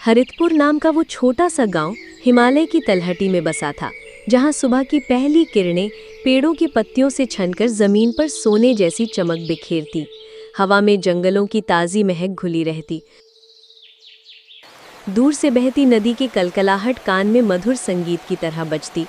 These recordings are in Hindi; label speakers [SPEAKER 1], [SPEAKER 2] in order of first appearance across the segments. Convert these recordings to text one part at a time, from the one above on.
[SPEAKER 1] हरितपुर नाम का वो छोटा सा गांव हिमालय की तलहटी में बसा था, जहां सुबह की पहली किरणें पेड़ों की पत्तियों से छनकर जमीन पर सोने जैसी चमक बिखेरती। हवा में जंगलों की ताज़ी महक घुली रहती। दूर से बहती नदी की कलकलाहट कान में मधुर संगीत की तरह बजती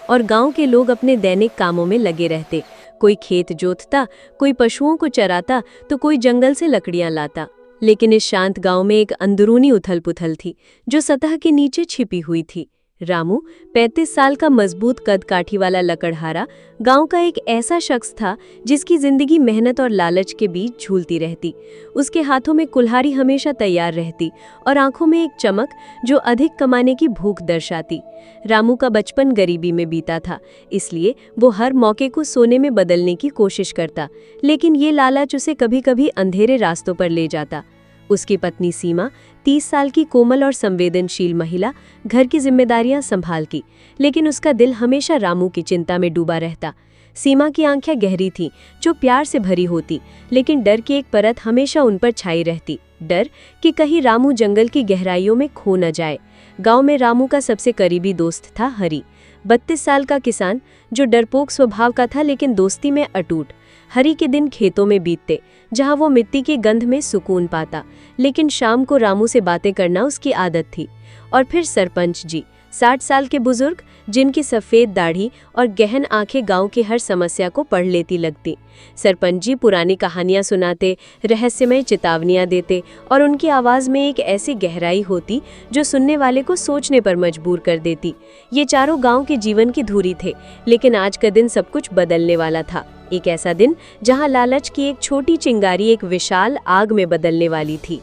[SPEAKER 1] और गांव के लोग अपने दैनिक कामों में लगे रहते। कोई खेत जोतता, कोई पशुओं को चराता, तो कोई जंगल से लकड़ियां लाता। लेकिन इस शांत गांव में एक अंदरूनी उथल-पुथल थी, जो सतह के नीचे छिपी हुई थी। रामू 35 साल का मजबूत कद काठी वाला लकड़हारा गांव का एक ऐसा शख्स था जिसकी जिंदगी मेहनत और लालच के बीच झूलती रहती। उसके हाथों में कुल्हाड़ी हमेशा तैयार रहती और आंखों में एक चमक जो अधिक कमाने की भूख दर्शाती। रामू का बचपन गरीबी में बीता था, इसलिए वो हर मौके को सोने में बदलने की कोशिश करता, लेकिन ये लालच उसे कभी-कभी अंधेरे रास्तों पर ले जाता। उसकी पत्नी सीमा 30 साल की कोमल और संवेदनशील महिला घर की जिम्मेदारियां संभालती, लेकिन उसका दिल हमेशा रामू की चिंता में डूबा रहता। सीमा की आंखें गहरी थीं, जो प्यार से भरी होती, लेकिन डर की एक परत हमेशा उन पर छाई रहती। डर कि कहीं रामू जंगल की गहराइयों में खो न जाए। गांव में रामू का सबसे करीबी दोस्त था हरी, 32 साल का किसान जो डरपोक स्वभाव का था लेकिन दोस्ती में अटूट। हरी के दिन खेतों में बीतते, जहां वो मिट्टी की गंध में सुकून पाता, लेकिन शाम को रामू से बातें करना उसकी आदत थी। और फिर सरपंच जी, 60 साल के बुजुर्ग जिनकी सफ़ेद दाढ़ी और गहन आंखें गांव की हर समस्या को पढ़ लेती लगती। सरपंच जी पुरानी कहानियां सुनाते, रहस्यमय चेतावनियां देते और उनकी आवाज़ में एक ऐसी गहराई होती जो सुनने वाले को सोचने पर मजबूर कर देती। ये चारों गांव के जीवन की धुरी थे, लेकिन आज का दिन सब कुछ बदलने वाला था। एक ऐसा दिन जहां लालच की एक छोटी चिंगारी एक विशाल आग में बदलने वाली थी।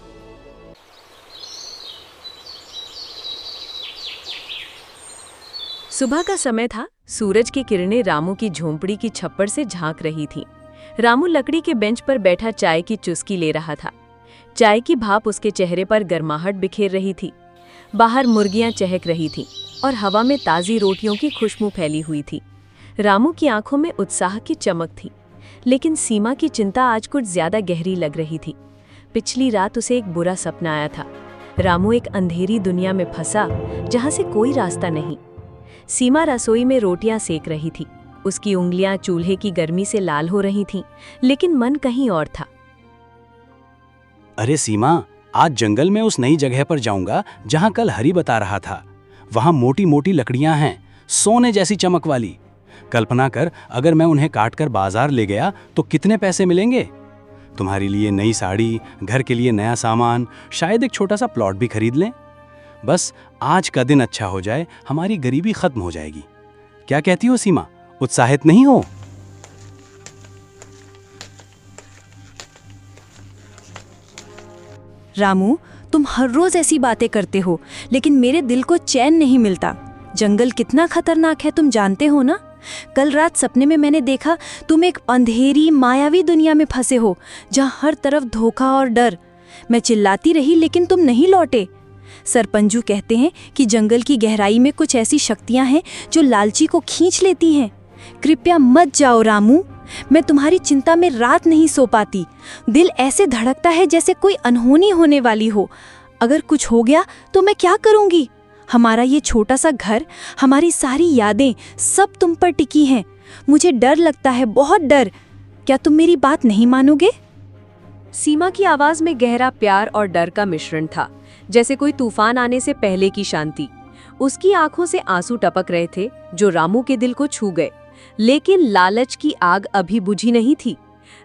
[SPEAKER 1] सुबह का समय था। सूरज की किरणें रामू की झोंपड़ी की छप्पर से झांक रही थीं। रामू लकड़ी के बेंच पर बैठा चाय की चुस्की ले रहा था। चाय की भाप उसके चेहरे पर गर्माहट बिखेर रही थी। बाहर मुर्गियां चहक रही थीं और हवा में ताज़ी रोटियों की खुशबू फैली हुई थी। रामू की आंखों में उत्साह की चमक थी, लेकिन सीमा की चिंता आज कुछ ज्यादा गहरी लग रही थी। पिछली रात उसे एक बुरा सपना आया था। रामू एक अंधेरी दुनिया में फंसा, जहां से कोई रास्ता नहीं। सीमा रसोई में रोटियां सेक रही थी। उसकी उंगलियां चूल्हे की गर्मी से लाल हो रही थीं, लेकिन मन कहीं और था।
[SPEAKER 2] अरे सीमा, आज जंगल में उस नई जगह पर जाऊंगा जहां कल हरी बता रहा था। वहां मोटी मोटी लकड़ियां हैं, सोने जैसी चमक वाली। कल्पना कर, अगर मैं उन्हें काटकर बाजार ले गया तो कितने पैसे मिलेंगे। तुम्हारे लिए नई साड़ी, घर के लिए नया सामान, शायद एक छोटा सा प्लॉट भी खरीद लें। बस आज का दिन अच्छा हो जाए, हमारी गरीबी खत्म हो जाएगी। क्या कहती हो सीमा, उत्साहित नहीं हो?
[SPEAKER 3] रामू, तुम हर रोज ऐसी बातें करते हो, लेकिन मेरे दिल को चैन नहीं मिलता। जंगल कितना खतरनाक है तुम जानते हो ना। कल रात सपने में मैंने देखा तुम एक अंधेरी मायावी दुनिया में फंसे हो, जहां हर तरफ धोखा और डर। मैं चिल्लाती रही लेकिन तुम नहीं लौटे। सरपंजू कहते हैं कि जंगल की गहराई में कुछ ऐसी शक्तियां हैं जो लालची को खींच लेती हैं। कृपया मत जाओ रामू, मैं तुम्हारी चिंता में रात नहीं सो पाती। दिल ऐसे धड़कता है जैसे कोई अनहोनी होने वाली हो। अगर कुछ हो गया तो मैं क्या करूंगी? हमारा ये छोटा सा घर, हमारी सारी यादें, सब तुम पर टिकी हैं। मुझे डर लगता है, बहुत डर। क्या तुम मेरी बात नहीं मानोगे?
[SPEAKER 1] सीमा की आवाज में गहरा प्यार और डर का मिश्रण था, जैसे कोई तूफान आने से पहले की शांति। उसकी आंखों से आंसू टपक रहे थे जो रामू के दिल को छू गए, लेकिन लालच की आग अभी बुझी नहीं थी।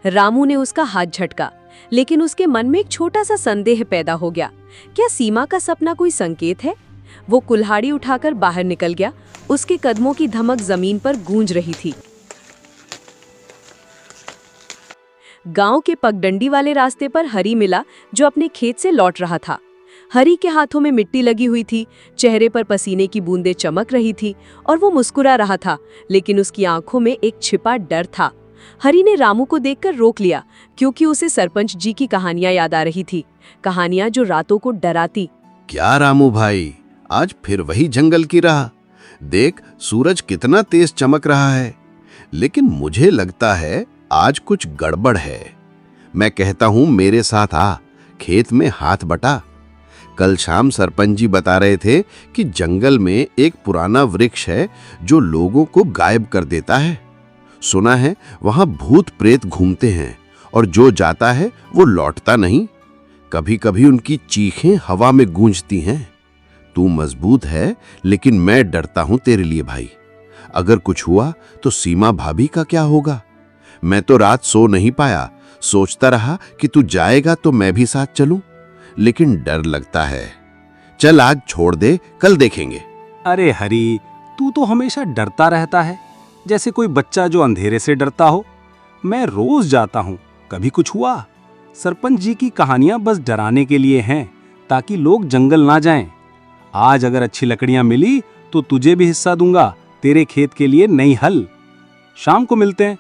[SPEAKER 1] रामू ने उसका हाथ झटका, लेकिन उसके मन में एक छोटा सा संदेह पैदा हो गया। क्या सीमा का सपना कोई संकेत है? वो कुल्हाड़ी उठाकर बाहर निकल गया। उसके कदमों की धमक जमीन पर गूंज रही थी। गांव के पगडंडी वाले रास्ते पर हरी मिला, जो अपने खेत से लौट रहा था। हरी के हाथों में मिट्टी लगी हुई थी, चेहरे पर पसीने की बूंदें चमक रही थी और वो मुस्कुरा रहा था, लेकिन उसकी आंखों में एक छिपा डर था। हरी ने रामू को देखकर रोक लिया, क्योंकि उसे सरपंच जी की कहानियां याद आ रही थी, कहानियां जो रातों को डराती।
[SPEAKER 4] क्या रामू भाई, आज फिर वही जंगल की राह? देख, सूरज कितना तेज चमक रहा है, लेकिन मुझे लगता है आज कुछ गड़बड़ है। मैं कहता हूं मेरे साथ आ, खेत में हाथ बटा। कल शाम सरपंच जी बता रहे थे कि जंगल में एक पुराना वृक्ष है जो लोगों को गायब कर देता है। सुना है वहां भूत प्रेत घूमते हैं और जो जाता है वो लौटता नहीं। कभी कभी उनकी चीखें हवा में गूंजती हैं। तू मजबूत है, लेकिन मैं डरता हूं तेरे लिए भाई। अगर कुछ हुआ तो सीमा भाभी का क्या होगा? मैं तो रात सो नहीं पाया, सोचता रहा कि तू जाएगा तो मैं भी साथ चलूं, लेकिन डर लगता है। चल आज छोड़ दे, कल देखेंगे।
[SPEAKER 2] अरे हरी, तू तो हमेशा डरता रहता है, जैसे कोई बच्चा जो अंधेरे से डरता हो। मैं रोज जाता हूँ, कभी कुछ हुआ? सरपंच जी की कहानियां बस डराने के लिए हैं, ताकि लोग जंगल ना जाएं। आज अगर अच्छी लकड़ियां मिली तो तुझे भी हिस्सा दूंगा, तेरे खेत के लिए नई हल। शाम को मिलते हैं,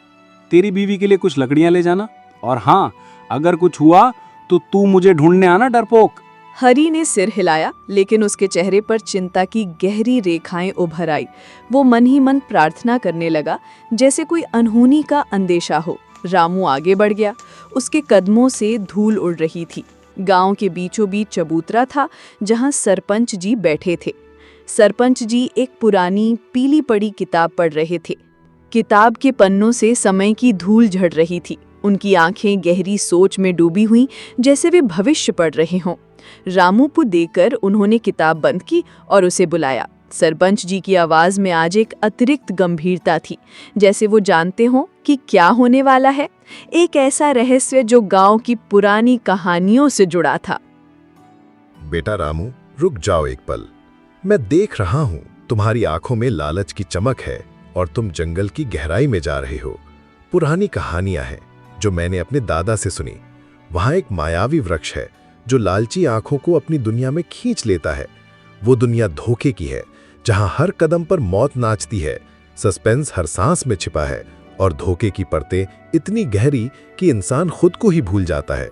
[SPEAKER 2] तेरी बीवी के लिए कुछ लकड़ियां ले जाना। और हाँ, अगर कुछ हुआ तो तू मुझे ढूंढने आना डरपोक।
[SPEAKER 5] हरी ने सिर हिलाया, लेकिन उसके चेहरे पर चिंता की गहरी रेखाएं उभर आई। वो मन ही मन प्रार्थना करने लगा, जैसे कोई अनहोनी का अंदेशा हो। रामू आगे बढ़ गया, उसके कदमों से धूल उड़ रही थी। गांव के बीचों बीच चबूतरा था, जहां सरपंच जी बैठे थे। सरपंच जी एक पुरानी पीली पड़ी किताब पढ़ रहे थे। किताब के पन्नों से समय की धूल झड़ रही थी। उनकी आंखें गहरी सोच में डूबी हुईं, जैसे वे भविष्य पढ़ रहे हों। रामू को देखकर उन्होंने किताब बंद की और उसे बुलाया। सरपंच जी की आवाज में आज एक अतिरिक्त गंभीरता थी, जैसे वो जानते हों कि क्या होने वाला है। एक ऐसा रहस्य जो गांव की पुरानी कहानियों से जुड़ा था।
[SPEAKER 6] बेटा रामू, रुक जाओ एक पल। मैं देख रहा हूं तुम्हारी आंखों में लालच की चमक है और तुम जंगल की गहराई में जा रहे हो। पुरानी कहानियां हैं जो मैंने अपने दादा से सुनी। वहां एक मायावी वृक्ष है जो लालची आंखों को अपनी दुनिया में खींच लेता है। वो दुनिया धोखे की है, जहां हर कदम पर मौत नाचती है, सस्पेंस हर सांस में छिपा है और धोखे की परतें इतनी गहरी कि इंसान खुद को ही भूल जाता है।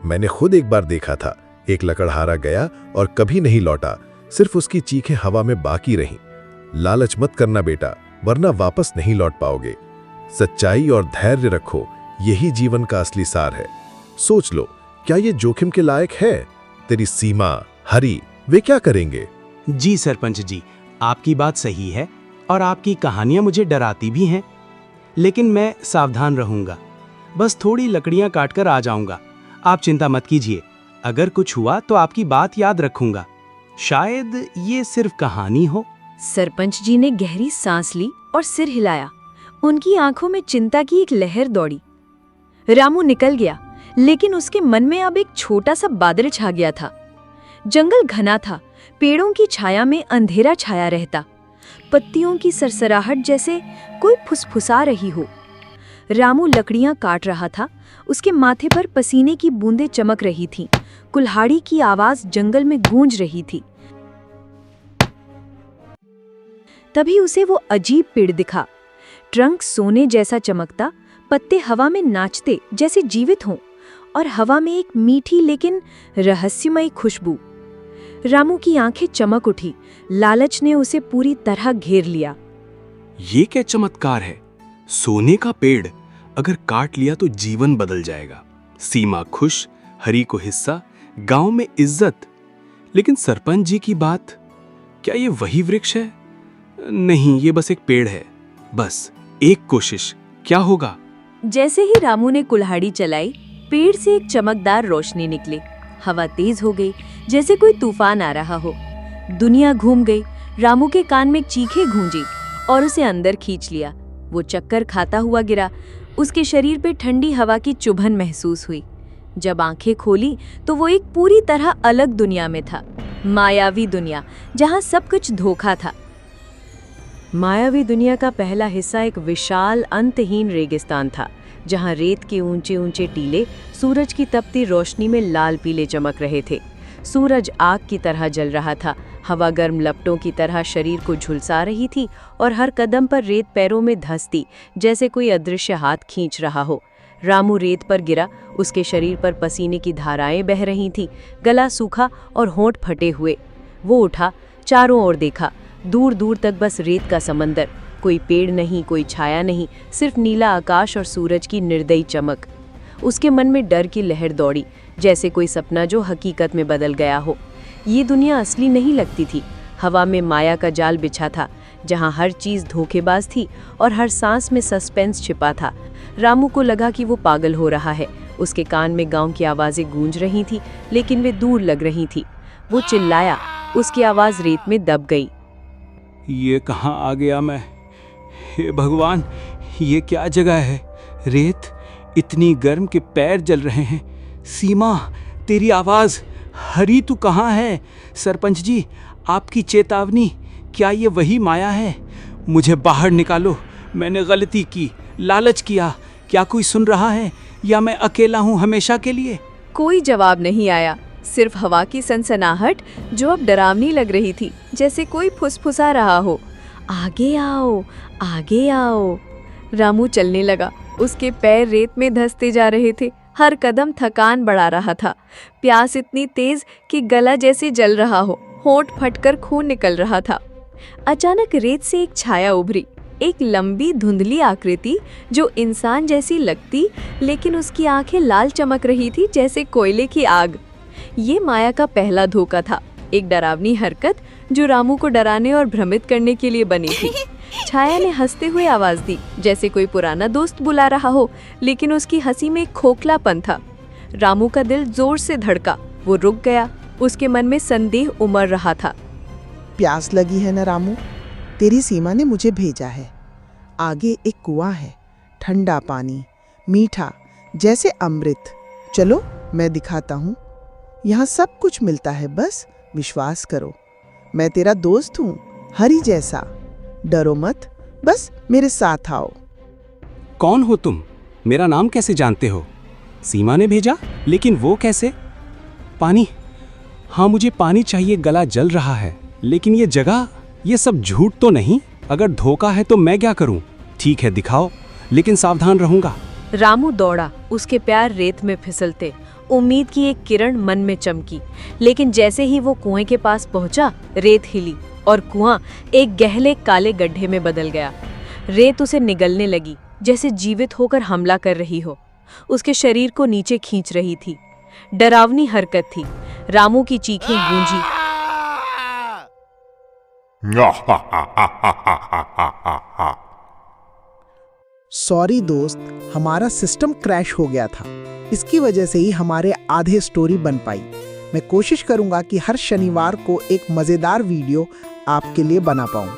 [SPEAKER 6] मैंने खुद एक बार देखा था, एक लकड़हारा गया और कभी नहीं लौटा, सिर्फ उसकी चीखें हवा में बाकी रहीं। लालच मत करना बेटा, वरना वापस नहीं लौट पाओगे। सच्चाई और धैर्य रखो, यही जीवन का असली सार है। सोच लो, क्या ये जोखिम के लायक है? तेरी सीमा, हरी, वे क्या करेंगे?
[SPEAKER 2] जी सरपंच जी, आपकी बात सही है और आपकी कहानियां मुझे डराती भी हैं, लेकिन मैं सावधान रहूंगा। बस थोड़ी लकड़ियां काटकर आ जाऊंगा। आप चिंता मत कीजिए, अगर कुछ हुआ तो आपकी बात याद रखूंगा। शायद ये सिर्फ कहानी हो।
[SPEAKER 1] सरपंच जी ने गहरी सांस ली और सिर हिलाया। उनकी आंखों में चिंता की एक लहर दौड़ी। रामू निकल गया, लेकिन उसके मन में अब एक छोटा सा बादल छा गया था। जंगल घना था, पेड़ों की छाया में अंधेरा छाया रहता, पत्तियों की सरसराहट जैसे कोई फुसफुसा रही हो। रामू लकड़ियां काट रहा था, उसके माथे पर पसीने की बूंदें चमक रही थीं, कुल्हाड़ी की आवाज जंगल में गूंज रही थी। तभी उसे वो अजीब पेड़ दिखा। ट्रंक सोने जैसा चमकता, पत्ते हवा में नाचते जैसे जीवित हों, और हवा में एक मीठी लेकिन रहस्यमयी खुशबू। रामू की आंखें चमक उठी, लालच ने उसे पूरी तरह घेर लिया।
[SPEAKER 2] ये क्या चमत्कार है? सोने का पेड़, अगर काट लिया तो जीवन बदल जाएगा। सीमा खुश, हरी को हिस्सा, गांव में इज्जत। लेकिन सरपंच जी की बात, क्या ये वही वृक्ष है? नहीं, ये बस एक पेड़ है। बस एक कोशिश, क्या होगा?
[SPEAKER 1] जैसे ही रामू ने कुल्हाड़ी चलाई, पेड़ से एक चमकदार रोशनी निकली। हवा तेज हो गई, जैसे कोई तूफान आ रहा हो। दुनिया घूम गई। रामू के कान में चीखें गूंजी और उसे अंदर खींच लिया। वो चक्कर खाता हुआ गिरा। उसके शरीर पे ठंडी हवा की चुभन महसूस हुई। जब आंखें खोली तो वो एक पूरी तरह अलग दुनिया में था। मायावी दुनिया, जहां सब कुछ धोखा था। मायावी दुनिया का पहला हिस्सा एक विशाल अंतहीन रेगिस्तान था, जहां रेत के ऊंचे ऊंचे टीले सूरज की तपती रोशनी में लाल पीले चमक रहे थे। सूरज आग की तरह जल रहा था, हवा गर्म लपटों की तरह शरीर को झुलसा रही थी और हर कदम पर रेत पैरों में धंसती, जैसे कोई अदृश्य हाथ खींच रहा हो। रामू रेत पर गिरा, उसके शरीर पर पसीने की धाराएं बह रही थीं, गला सूखा और होंठ फटे हुए। वो उठा, चारों ओर देखा, दूर दूर तक बस रेत का समंदर। कोई पेड़ नहीं, कोई छाया नहीं, सिर्फ नीला आकाश और सूरज की निर्दयी चमक। उसके मन में डर की लहर दौड़ी, जैसे कोई सपना जो हकीकत में बदल गया हो। ये दुनिया असली नहीं लगती थी। हवा में माया का जाल बिछा था, जहाँ हर चीज़ धोखेबाज थी और हर सांस में सस्पेंस छिपा था। रामू को लगा कि वो पागल हो रहा है। उसके कान में गांव की आवाज़ें गूंज रही थी, लेकिन वे दूर लग रही थी। वो चिल्लाया, उसकी आवाज़ रेत में दब गई।
[SPEAKER 2] ये कहाँ आ गया मैं? हे भगवान, ये क्या जगह है? रेत इतनी गर्म कि पैर जल रहे हैं। सीमा, तेरी आवाज़। हरी, तू कहाँ है? सरपंच जी, आपकी चेतावनी। क्या ये वही माया है? मुझे बाहर निकालो। मैंने गलती की, लालच किया। क्या कोई सुन रहा है या मैं अकेला हूँ हमेशा के लिए?
[SPEAKER 5] कोई जवाब नहीं आया, सिर्फ हवा की सनसनाहट जो अब डरावनी लग रही थी, जैसे कोई फुसफुसा रहा हो। आगे आओ, आगे आओ। रामू चलने लगा। उसके पैर रेत में धंसते जा रहे थे। हर कदम थकान बढ़ा रहा था। प्यास इतनी तेज कि गला जैसे जल रहा हो, होंठ फटकर खून निकल रहा था। अचानक रेत से एक छाया उभरी, एक लंबी धुंधली आकृति जो इंसान जैसी लगती, लेकिन उसकी आंखें लाल चमक रही थी जैसे कोयले की आग। ये माया का पहला धोखा था, एक डरावनी हरकत जो रामू को डराने और भ्रमित करने के लिए बनी थी। छाया ने हंसते हुए आवाज दी, जैसे कोई पुराना दोस्त बुला रहा हो, लेकिन उसकी हंसी में एक खोखलापन था। रामू का दिल जोर से धड़का। वो रुक गया। उसके मन में संदेह उमड़ रहा था।
[SPEAKER 7] प्यास लगी है ना रामू? तेरी सीमा ने मुझे भेजा है। आगे एक कुआं है, ठंडा पानी, मीठा, जैसे अमृत। चलो, मैं दिखाता हूँ। यहाँ सब कुछ मिलता है, बस विश्वास करो। मैं तेरा दोस्त हूँ, हरी जैसा। डरो मत, बस मेरे साथ आओ।
[SPEAKER 2] कौन हो तुम? मेरा नाम कैसे जानते हो? सीमा ने भेजा? लेकिन वो कैसे? पानी। हाँ, मुझे पानी चाहिए, गला जल रहा है। लेकिन ये जगह, ये सब झूठ तो नहीं? अगर धोखा है तो मैं क्या करूं? ठीक है, दिखाओ, लेकिन सावधान रहूंगा।
[SPEAKER 1] रामू दौड़ा। उसके पैर रेत में फिसलते। उम्मीद की एक किरण मन में चमकी, लेकिन जैसे ही वो कुएं के पास पहुंचा, रेत हिली और कुआं एक गहरे काले गड्ढे में बदल गया। रेत उसे निगलने लगी, जैसे जीवित होकर हमला कर रही हो। उसके शरीर को नीचे खींच रही थी। डरावनी हरकत थी। रामू की चीखें गूंजी।
[SPEAKER 7] सॉरी दोस्त, हमारा सिस्टम क्रैश हो गया था। इसकी वजह से ही हमारे आधे स्टोरी बन पाई। मैं कोशिश करूंगा कि हर शनिवार को एक मज़ेदार वीडियो आपके लिए बना पाऊं।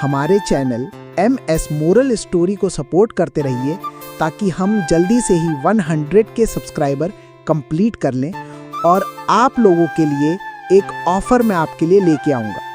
[SPEAKER 7] हमारे चैनल MS मोरल स्टोरी को सपोर्ट करते रहिए, ताकि हम जल्दी से ही 100 के सब्सक्राइबर कंप्लीट कर लें। और आप लोगों के लिए एक ऑफर मैं आपके लिए लेके आऊँगा।